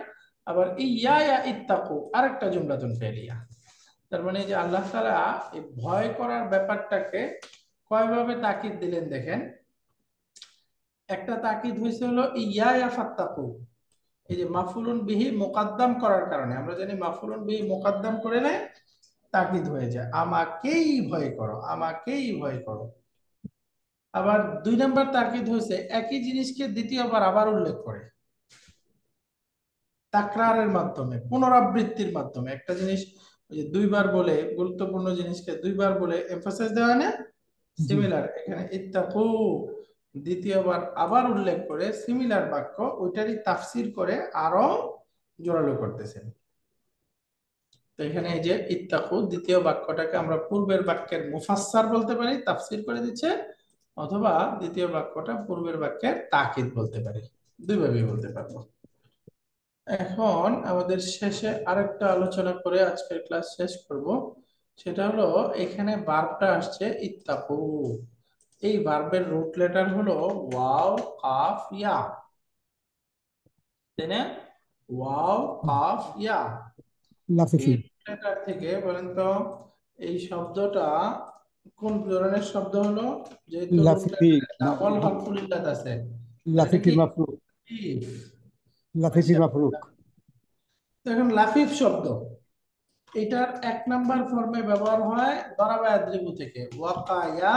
আবার ইয়া ইত্তাকু আরেকটা জুমলাতুন ফেলিয়া। তার মানে যে আল্লাহ তাআলা এই ভয় করার ব্যাপারটাকে কয়ভাবে তাকিদ দিলেন দেখেন। একটা তাকিদ হয়েছে হলো ইয়া ফাত্তাকু, এই যে মাফউলুন বিহি মুকাদ্দাম করার কারণে, আমরা জানি মাফউলুন বিহি মুকাদ্দাম করে নেয় তাকিদ হয়ে যায়, আমাকেই ভয় করো, আমাকেই ভয় করো। আবার 2 নম্বর তাকিদ হয়েছে একই জিনিসকে দ্বিতীয়বার আবার উল্লেখ করে, তাকরারের মাধ্যমে, পুনরাবৃত্তির মাধ্যমে। একটা জিনিস ওই যে 2বার বলে, গুরুত্বপূর্ণ জিনিসকে 2বার বলে এমফাসাইজ দেওয়া হয় না? জি সিমিলার এখানে ইত্তাকু দ্বিতীয়বার আবার উল্লেখ করে সিমিলার বাক্য ওইটারই তাফসির করে আরো জোরালো করতেছেন। তো এখানে এই যে ইত্তাকু দ্বিতীয় বাক্যটাকে আমরা পূর্বের বাক্যের মুফাসসার বলতে পারি, তাফসির করে দিচ্ছে, অথবা দ্বিতীয় বাক্যটা পূর্বের বাক্যের তাকিদ বলতে পারি, দুইভাবেই বলতে পারবো। এখন আমাদের শেষে আরেকটা আলোচনা করে আজকের ক্লাস শেষ করব। সেটা হলো এখানে ভার্বটা আসছে ইত্তাকু, এই ভার্বের রুট লেটার হলো ওয়াও কাফ ইয়া, তাই না? ওয়াও কাফ ইয়া। এই লাফিফি লেটার থেকে বলেন তো এই শব্দটা কোন ধরনের শব্দ হলো? যেহেতু রুট লাফিফি লেটারে ডাবল হরফুল ইল্লাত আছে, তাহলে এটা লাফিফি কি? মাফরুক লাফিফ। লাফিফি মাফরুক মাশাআল্লাহ। এখন লাফিফ শব্দ এটার 1 নম্বর ফর্মে ব্যবহার হয় দরাবা ইয়াদরিবু থেকে, ওয়াকায়া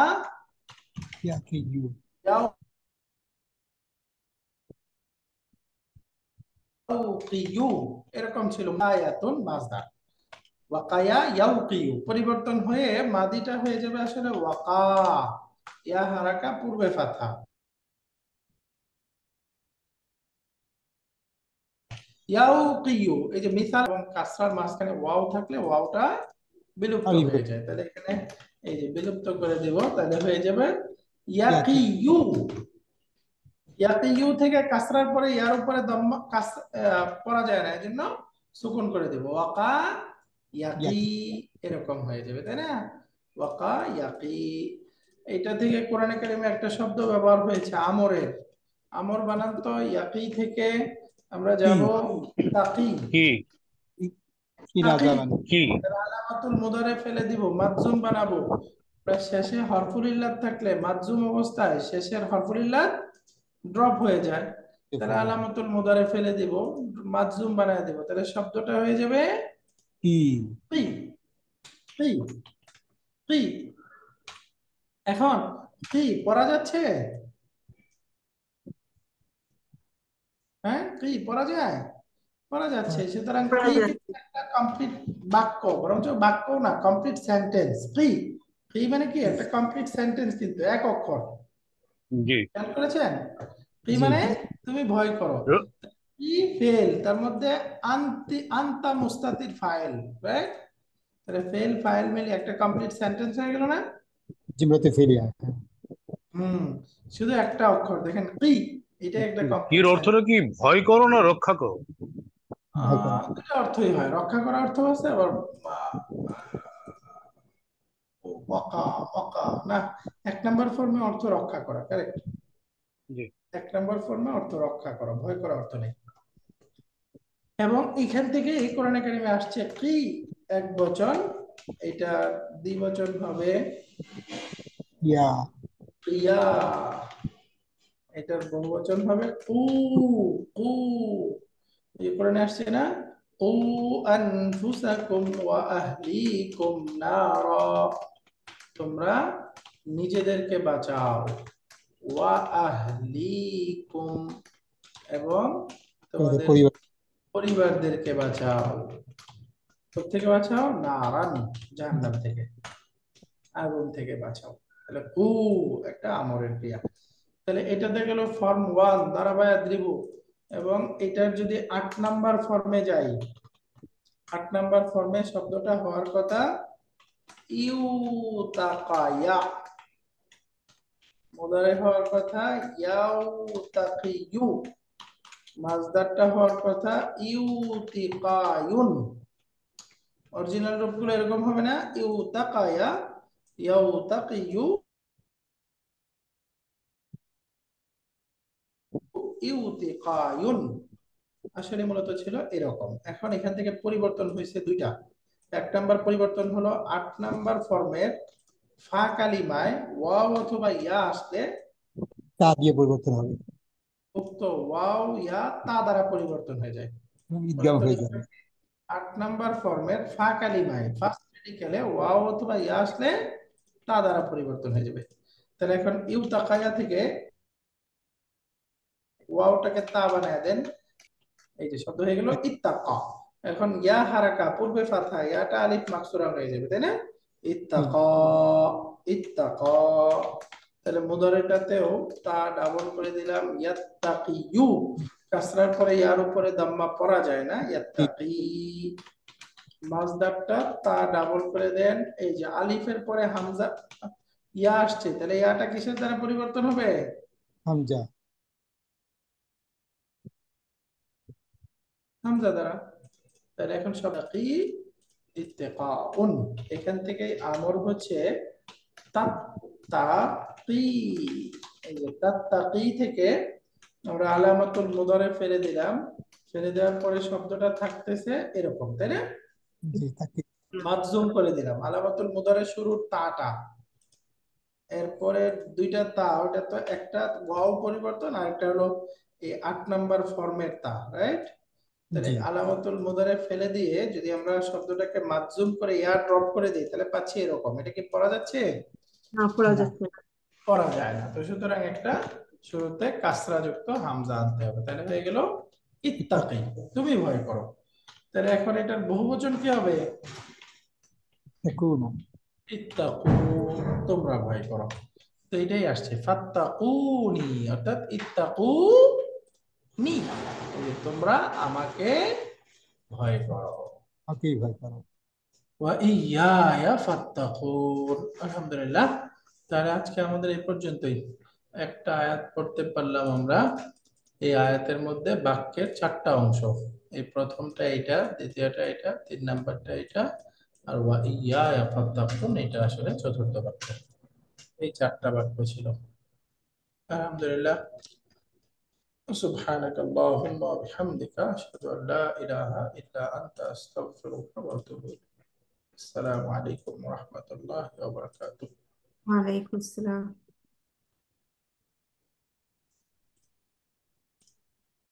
ইয়াকিয়ু ইয়াউকিয়ু, এরকম ছিল আয়াতুন মাসদার। ওয়াকায়া ইয়াউকিয়ু পরিবর্তন হয়ে মাদিটা হয়ে যাবে আসলে ওয়াকা, ইয়া হারাকা পূর্বে ফাথা, ইয়াউকিয়ু। এই যে মিসাল এবং কাসরার মাঝখানে ওয়াও থাকলে ওয়াওটা বিলুপ্ত আলিফ হয়ে যায়, তাহলে এখানে এই যে বিলুপ্ত করে দেব, তাহলে হয়ে যাবে ইয়াকি ইয়াকিয়ু। ইয়াকিয়ু থেকে কাসরার পরে ইয়ার উপরে দম্মা পড়া যায় না, এজন্য সুকুন করে দেব, ওয়াকা ইয়াকি, ইয়াকি এরকম হয়ে যাবে, তাই না? Waka yaki. এটা থেকে কোরআনে কারিমে একটা শব্দ ব্যবহার হয়েছে আমরের, আমর বানান তো ইয়াকি থেকে আমরা কি যাব তাকি, কি কি না তাকি। জানান কি আলামাতুল মুদারে ফেলে দিব, মাযযুম বানাবো। আমরা শেষে হরফুল ইল্লাত থাকলে মাযযুম অবস্থায় শেষের হরফুল ইল্লাত ড্রপ হয়ে যায়, তাহলে আলামাতুল মুদারে ফেলে দিব, মাযযুম বানায় দিব, তাহলে শব্দটা হয়ে যাবে কি কি, কি, কি। এখন কি পড়া যাচ্ছে? হ্যাঁ, কি পড়া যায়? পড়া যাচ্ছে। সুতরাং কি কিন্তু একটা কমপ্লিট বাক্য, বরঞ্চ বাক্য না, কমপ্লিট সেন্টেন্স। কি কি মানে কি? একটা কমপ্লিট সেন্টেন্স, কিন্তু এক অক্ষর। জি খেয়াল করেছেন? কি জি মানে তুমি ভয় করো। র- কি ফেল, তার মধ্যে আন্তা মুস্তাতির ফাইল, রাইট? তাহলে ফেল ফাইল মিলে একটা কমপ্লিট সেন্টেন্স হয়ে গেল না? জিমরাতে ফেরিয়া হুম, শুধু একটা অক্ষর দেখেন কি, এটা একটা কমপ্লিট এর সেন্টেন্স। অর্থটা কি ভয় করো না রক্ষা করো? ভয় করা দুটো অর্থই হয়, রক্ষা করার অর্থ আছে, আবার ওয়াকা, ওয়াকা না, 1 নম্বর ফর্মে অর্থ রক্ষা করা, কারেক্ট। জি 1 নম্বর ফর্মে অর্থ রক্ষা করা, ভয় করা অর্থ নেই। এবং এখান থেকে এই কোরআন কারিমে আসছে কি এক বচন, এটা দ্বিবচন হবে ইয়া ইয়া, এটার বহুবচন হবে কু, কু। এই কোরআনে আসছে না, কু আনফুসাকুম ওয়া আহলিকুম নারা, তোমরা নিজেদেরকে বাঁচাও, ওয়া আহলিকুম, এবং তোমাদের তোমাদের পরিবার পরিবারদেরকে বাঁচাও। থেকে বাঁচাও নারান, জাহান্নাম থেকে, আগুন থেকে বাঁচাও। তাহলে কু একটা আমরের ক্রিয়া। তাহলে এটাতে গেল ফর্ম 1 দারাবা ইয়াদরিবু। এবং এটার যদি 8 নম্বর ফর্মে যাই, 8 নম্বর ফর্মে শব্দটা হওয়ার কথা ইউতাকায়া, মুদারে হওয়ার কথা ইয়াউতাকিয়ু, মাজদারটা হওয়ার কথা ইউতিকায়ুন, অরিজিনাল রূপগুলো এরকম হবে না, ইউতাকায়া, ইয়াউতাকিয়ু, ইউতিকায়ুন, আসলে মূলত ছিল এরকম। এখন এখান থেকে পরিবর্তন হয়েছে দুইটা। এক নাম্বার পরিবর্তন হলো 8 নাম্বার ফর্মের ফা কালিমায় ওয়াও অথবা ইয়া আসলে তা দিয়ে পরিবর্তন হবে, উক্ত ওয়াও ইয়া তা দ্বারা পরিবর্তন হয়ে যায়। ঈদগাম বলেন তো হয়ে যাবে। বিষয়টা কি? 8 নাম্বার ফর্মের ফা কালিমায় ফার্স্ট রেডিকেলে ওয়াও অথবা ইয়া আসলে তা দ্বারা পরিবর্তন হয়ে যাবে। তাহলে এখন ইউতাকায়া থেকে ওয়াওটাকে তা বানায় দেন, এই যে শব্দ হয়ে গেল ইত্তাকা। এখন ইয়া হারাকা, পূর্বে ফাথা, ইয়াটা আলিফ মাকসুরা হয়ে যাবে, তাই না? ইত্তাকা, ইত্তাকা। তাহলে মুদারিটাতেও তা ডাবল করে দিলাম, ইয়াত্তাকিয়ু, কাসরার পরে ইয়ার উপরে দাম্মা পড়া যায় না, ইয়াত্তাকি। মাজদারটা তা ডাবল করে দেন, এই যে আলিফের পরে হামজা ইয়া আসছে, তাহলে ইয়াটা কিসের দ্বারা পরিবর্তন হবে? হামজা। হামজা দ্বারা। তাহলে এখন শব্দ কি ইত্তেকাউন, এখান থেকে আমর হচ্ছে তাত্তাকি। এই যে তাত্তাকি থেকে আমরা আলামাতুল মুদারে ফেলে দিলাম, ফেলে দেওয়ার পরে শব্দটা থাকতেছে এরকম, তাই না? জি, তাকে মাজজুম করে দিলাম আলামাতুল মুদারে শুরুর তাটা, এরপরে দুইটা তা, ওটা তো একটা ওয়াও পরিবর্তন, আর একটা হলো এই 8 নাম্বার ফর্মের তা, রাইট? তাহলে জি আলামাতুল মুদারে ফেলে দিয়ে যদি আমরা শব্দটাকে মাজজুম করে ইয়ার ড্রপ করে দিই, তাহলে পাচ্ছি এরকম। এটা কি পড়া যাচ্ছে? না, পড়া না, যাচ্ছে না। পড়া যায় না। তো সুতরাং একটা শুরুতে কাসরা যুক্ত হামজা আনতে হবে, তাহলে হয়ে গেল ইত্তাকি, তুমি ভয় করো। তাহলে এখন এটার বহুবচন কি হবে? তাকুনু। ইত্তাকু, তোমরা ভয় করো। তো এটাই আসছে ফাত্তাকুনি, অর্থাৎ ইত্তাকুনি, এই যে তোমরা আমাকে ভয় করো। আমাকেই ভয় করো। ওয়া ইয়ায়া ফাত্তাকুন। আলহামদুলিল্লাহ, তাহলে আজকে আমাদের এই পর্যন্তই। একটা আয়াত পড়তে পারলাম আমরা। এই আয়াতের মধ্যে বাক্যের 4টা অংশ, এই প্রথমটা এটা, দ্বিতীয়টা এটা, 3 নাম্বারটা এটা, আর ওয়া ইয়ায়া ফাত্তাকুন এটা আসলে চতুর্থ বাক্য। এই 4টা বাক্য ছিল। আলহামদুলিল্লাহ। سبحانك اللهم وبحمدك أشهد أن لا إله إلا أنت أستغفرك وأتوب إليك. السلام عليكم ورحمة الله وبركاته. ওয়ালাইকুম আসসালাম।